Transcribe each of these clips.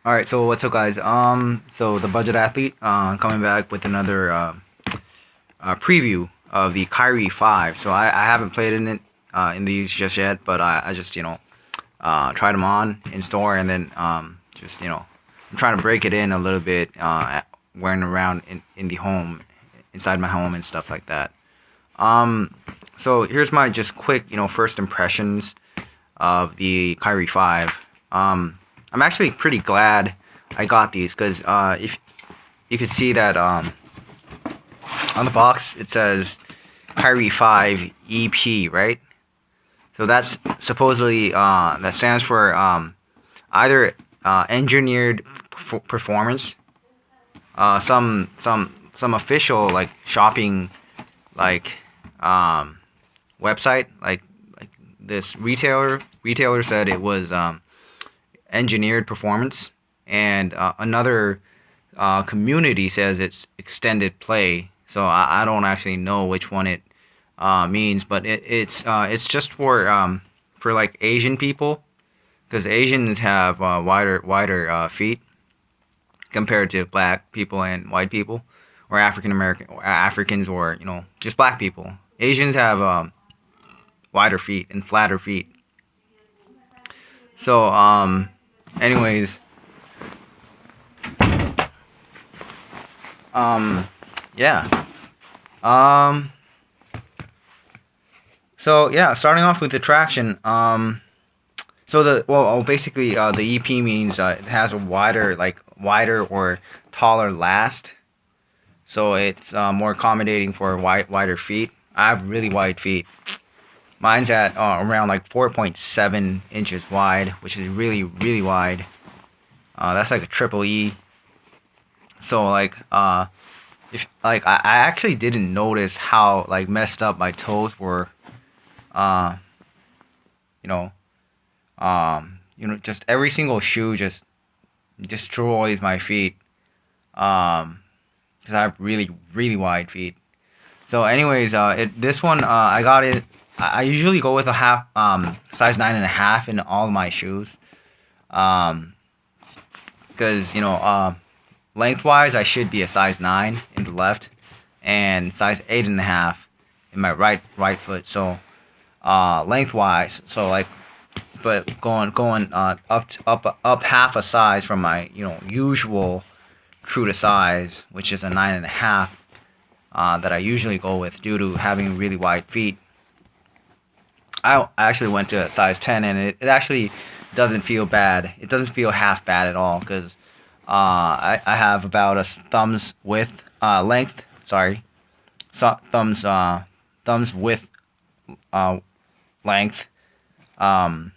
All right, so what's up, guys? So the budget athlete, coming back with another preview of the Kyrie 5. So I haven't played in it in these just yet, but I just tried them on in store, and then just I'm trying to break it in a little bit, wearing around in the home, inside my home and stuff like that. Um, so here's my just quick first impressions of the Kyrie 5. I'm actually pretty glad I got these because if you could see that on the box it says Kyrie 5 EP, right? So that's supposedly that stands for either engineered performance, some official like shopping like um, website like this retailer said it was engineered performance, and another community says it's extended play. So I don't actually know which one it means, but it's just for like Asian people, because Asians have wider feet compared to black people and white people, or African American or Africans, or just black people. Asians have wider feet and flatter feet. So anyways, um yeah. Um so yeah, starting off with the traction. So basically the EP means it has a wider or taller last. So it's more accommodating for wider feet. I have really wide feet. Mine's at around like 4.7 inches wide, which is really wide. That's like a triple E. So like if like I actually didn't notice how like messed up my toes were. Uh, you know, just every single shoe just destroys my feet. Because I have really wide feet. So anyways, this one I got it. I usually go with a half size 9.5 in all of my shoes. Um, because lengthwise I should be a size 9 in the left, and size 8.5 in my right foot. So lengthwise, so like, but going up half a size from my usual true to size, which is a 9.5, that I usually go with due to having really wide feet. I actually went to a size 10, and it actually doesn't feel bad. It doesn't feel half bad at all, because I have about a thumb's width length. Sorry, so thumb's width length at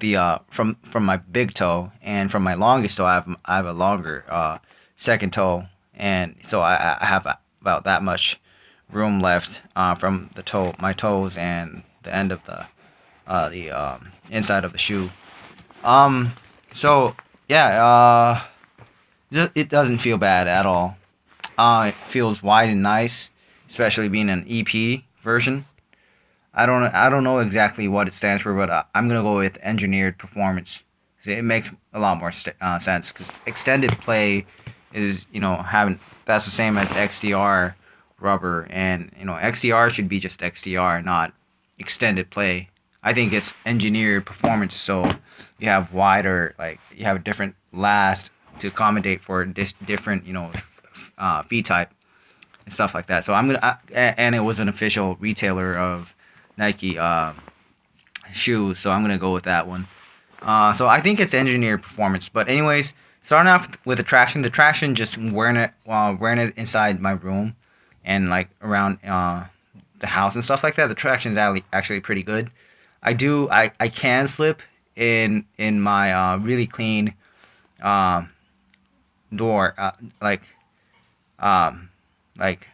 the from my big toe, and from my longest toe I have a longer second toe, and so I have about that much room left from my toes and the end of the inside of the shoe. Um, so yeah, it doesn't feel bad at all. It feels wide and nice, especially being an EP version. I don't know exactly what it stands for, but I'm gonna go with engineered performance. 'Cause it makes a lot more sense. Because extended play is having that's the same as XDR rubber, and XDR should be just XDR, not extended play. I think it's engineered performance, so you have a different last to accommodate for this different feed type and stuff like that. So and it was an official retailer of Nike shoes, so I'm gonna go with that one. So I think it's engineered performance. But anyways, starting off with the traction, just wearing it inside my room and like around the house and stuff like that. The traction is actually pretty good. I can slip in my really clean um door, um like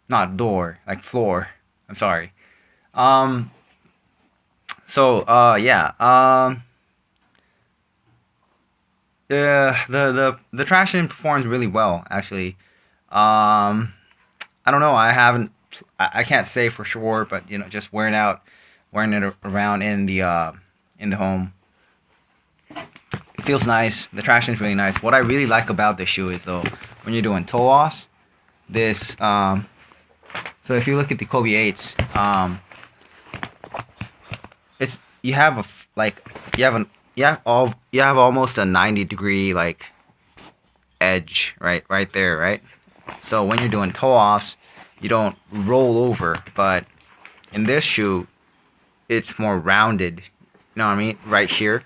not door, like floor. I'm sorry. Um. So yeah. The traction performs really well, actually. I don't know. I haven't. I can't say for sure, but just wearing it around in the home. feels nice. The traction is really nice. What I really like about this shoe is though, when you're doing toe offs, this so if you look at the Kobe 8s, it's you have like you have an you have almost a 90-degree like edge right there, right? So when you're doing toe offs, you don't roll over, but in this shoe, it's more rounded. You know what I mean? Right here.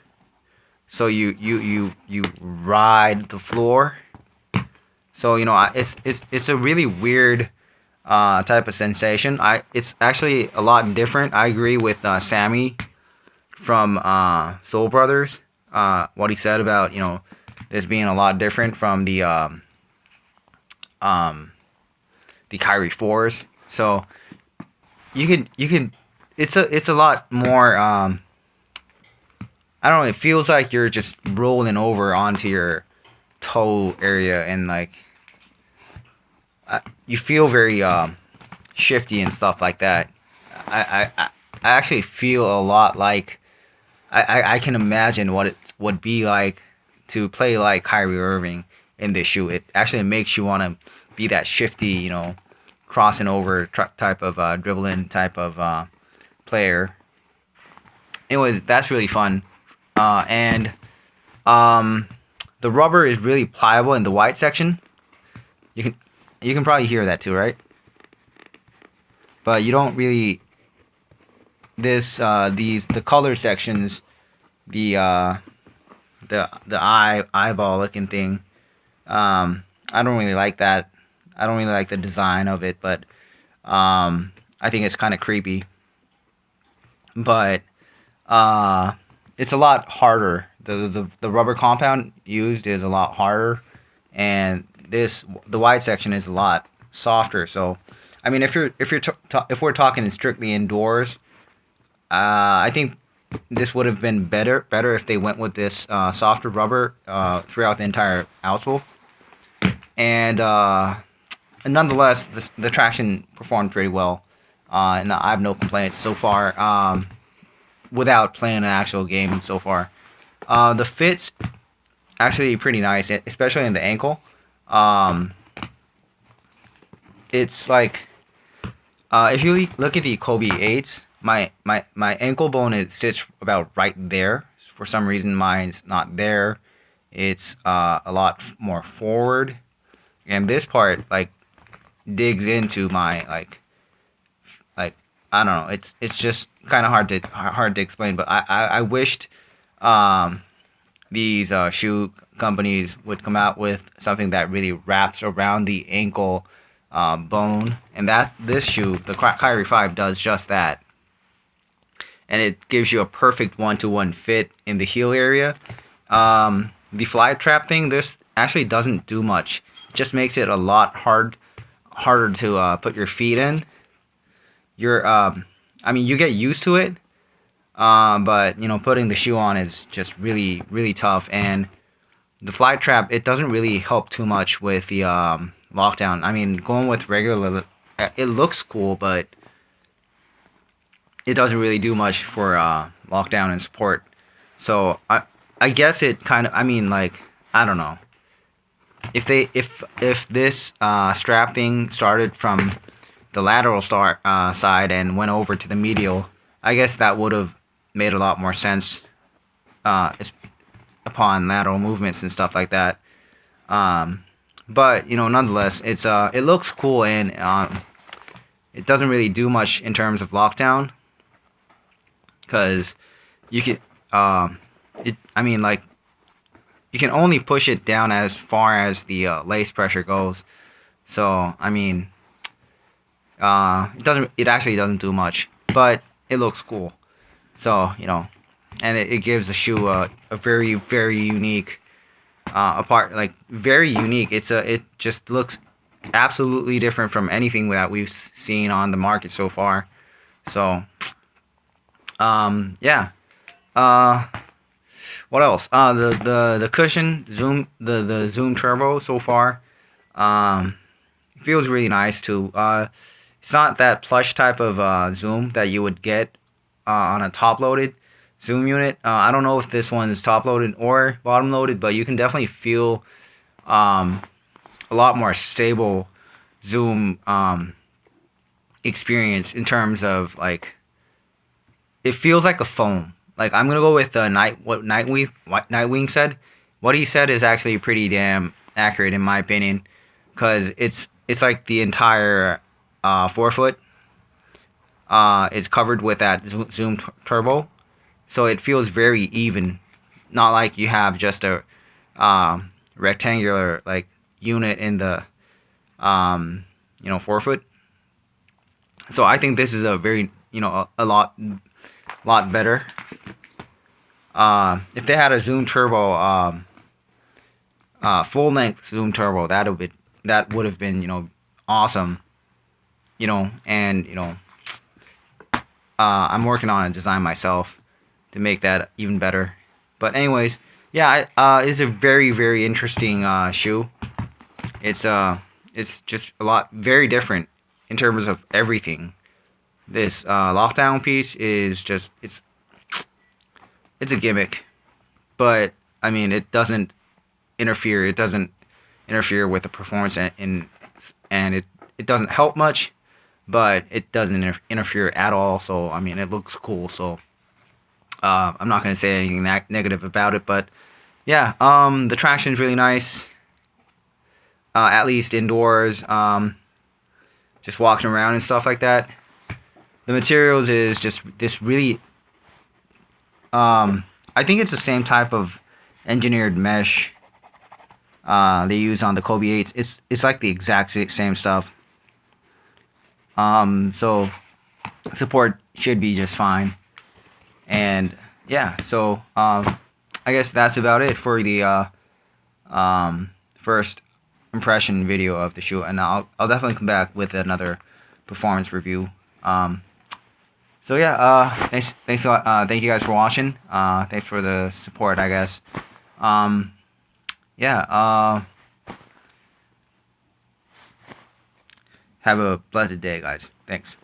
So you ride the floor. So you know it's a really weird type of sensation. It's actually a lot different. I agree with Sammy from Soul Brothers. What he said about this being a lot different from the Kyrie 4s. So you can it's a lot more I don't know, it feels like you're just rolling over onto your toe area, and like you feel very shifty and stuff like that. I actually feel a lot like I can imagine what it would be like to play like Kyrie Irving in this shoe. It actually makes you want to be that shifty, crossing over type of dribbling type of player. Anyways, that's really fun. And the rubber is really pliable in the white section. You can probably hear that too, right? But you don't really the color sections, the eyeball looking thing. I don't really like that. I don't really like the design of it, but I think it's kind of creepy. But it's a lot harder. The rubber compound used is a lot harder, and the white section is a lot softer. So, I mean, if we're talking strictly indoors, I think this would have been better if they went with this softer rubber throughout the entire outsole. And nonetheless, the traction performed pretty well, and I have no complaints so far. Without playing an actual game so far, the fit's actually pretty nice, especially in the ankle. It's like if you look at the Kobe 8s, my ankle bone sits about right there. For some reason, mine's not there. It's a lot more forward, and this part like digs into my like I don't know. It's just kind of hard to explain. But I wished these shoe companies would come out with something that really wraps around the ankle bone, and that this shoe, the Kyrie 5, does just that. And it gives you a perfect one-to-one fit in the heel area. The fly trap thing, this actually doesn't do much. It just makes it a lot harder to put your feet in. I mean, you get used to it, but putting the shoe on is just really really tough. And the fly trap, it doesn't really help too much with the lockdown. I mean, going with regular, it looks cool, but it doesn't really do much for lockdown and support. So I guess it kind of, I mean, like, I don't know if this strap thing started from the lateral side and went over to the medial, I guess that would have made a lot more sense upon lateral movements and stuff like that. But nonetheless, it looks cool, and it doesn't really do much in terms of lockdown, because you can I mean, like, you can only push it down as far as the lace pressure goes. So I mean, it actually doesn't do much, but it looks cool. So and it gives the shoe a very very unique like very unique. It just looks absolutely different from anything that we've seen on the market so far. So yeah. What else? The cushion zoom, the zoom turbo so far feels really nice too. It's not that plush type of zoom that you would get on a top loaded. zoom unit. I don't know if this one's top loaded or bottom loaded, but you can definitely feel a lot more stable zoom experience in terms of like it feels like a phone. Like I'm gonna go with what Nightwing said. What he said is actually pretty damn accurate in my opinion, because it's like the entire forefoot is covered with that zoom turbo, so it feels very even. Not like you have just a rectangular like unit in the forefoot. So I think this is a very a lot better. If they had a zoom turbo, full length zoom turbo, that would have been awesome. And I'm working on a design myself to make that even better. But anyways, yeah, it's a very very interesting shoe. It's just a lot very different in terms of everything. This lockdown piece is just it's a gimmick, but I mean it doesn't interfere. It doesn't interfere with the performance, and it doesn't help much, but it doesn't interfere at all. So I mean it looks cool. So I'm not gonna say anything negative about it, but yeah, the traction is really nice. At least indoors, just walking around and stuff like that. The materials is just this really. I think it's the same type of engineered mesh they use on the Kobe 8s. It's like the exact same stuff. So support should be just fine. And yeah, so I guess that's about it for the first impression video of the shoe, and I'll definitely come back with another performance review. So yeah, thanks a lot. Thank you guys for watching. Thanks for the support, I guess. Yeah. Have a blessed day, guys. Thanks.